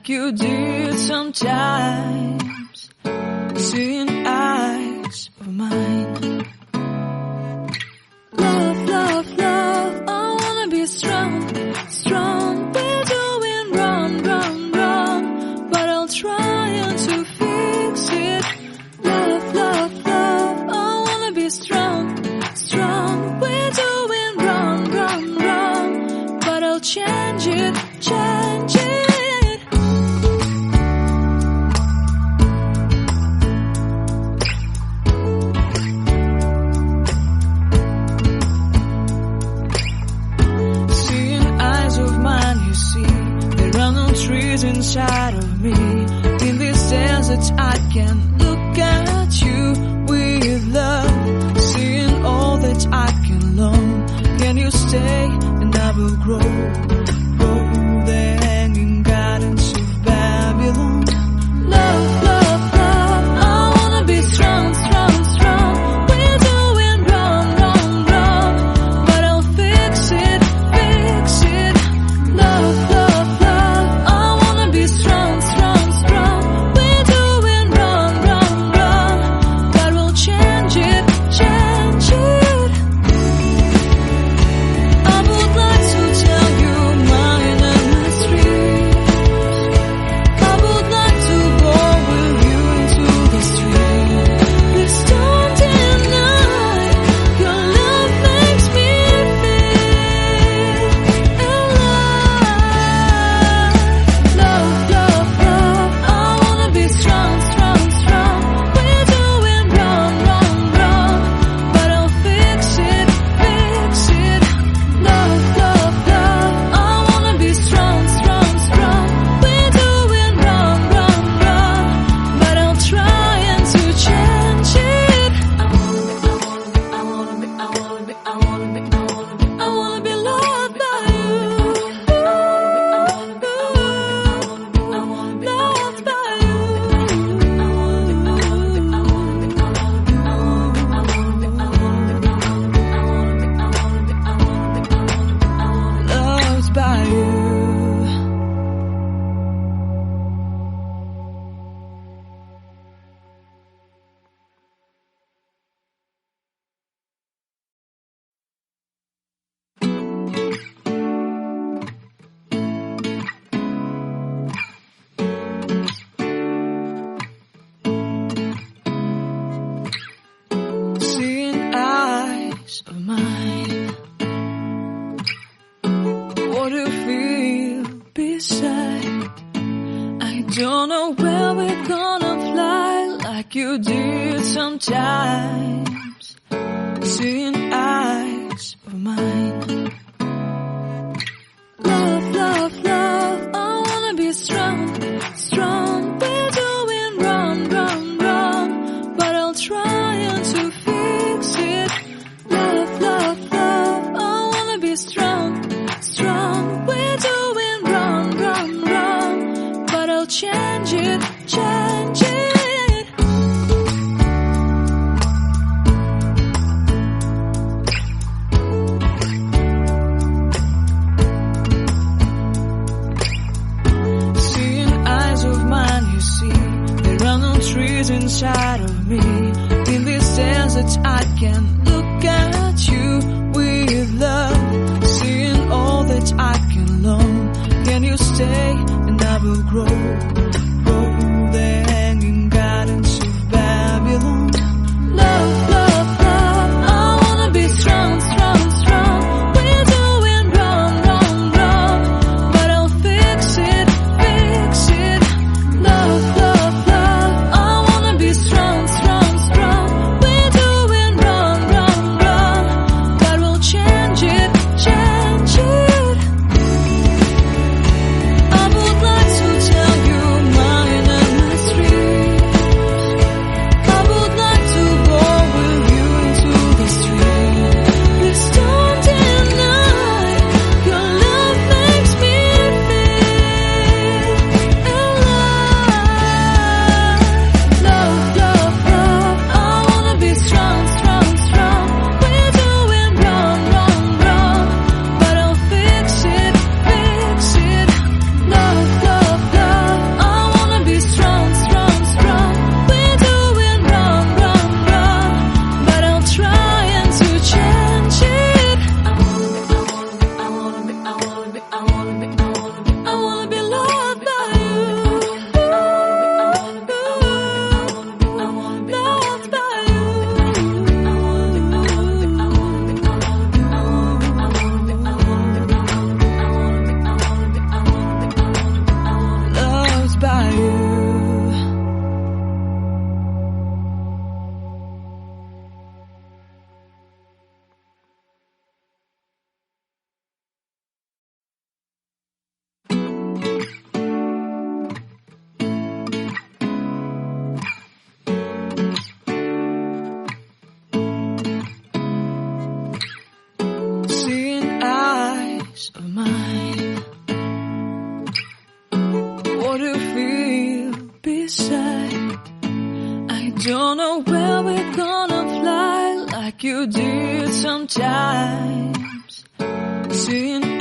like you did sometimes, seeing eyes of mine. Love, love, love, I wanna be strong, strong. We're doing wrong, wrong, wrong, but I'll try to fix it. Love, love, love, I wanna be strong, strong. We're doing wrong, wrong, wrong, but I'll change it, change it. Trees inside of me. In this desert I can look at you with love, seeing all that I can long. Can you stay and I will grow the hanging gardens of Babylon. Love, love, love, I wanna be strong, strong, strong. We're doing wrong, wrong, wrong, but I'll fix it, fix it. Love, love, strong, strong, strong. We're doing wrong, wrong, wrong, but we'll change it, change it. I would like to tell you my mysteries. I would like to go with you into the street. Please don't deny your love makes me feel alive. Love, love, love, I wanna be strong, strong, strong. We're doing wrong, wrong, wrong, but I'll fix it, fix it. Love, love, love, I wanna be strong, strong, strong. We're doing wrong, wrong, wrong, but I'll try to change it. I wanna be loved by you. Loved by you. Loved by you. Seeing eyes of mine. What do you feel beside? I don't know where we're gonna fly like you did sometimes. Seeing eyes of mine. Love, love, love, I wanna be strong, strong. We're doing wrong, wrong, wrong, but I'll try to fix it. Love, love, love, I wanna be strong, strong. We're doing wrong, wrong, wrong, but I'll change it, change it. Seeing eyes of mine, you see, there are no trees inside of me. In this desert I can look at you with love, seeing all that I can long. Can you stay and I will grow the hanging gardens of Babylon. Love, love, love, I wanna be strong, strong, strong. We're doing wrong, wrong, wrong, but I'll fix it, fix it. Love, love, love, I wanna be strong, strong, strong. We're doing wrong, wrong, wrong, but we'll change it, change it. I like you did sometimes. Seeing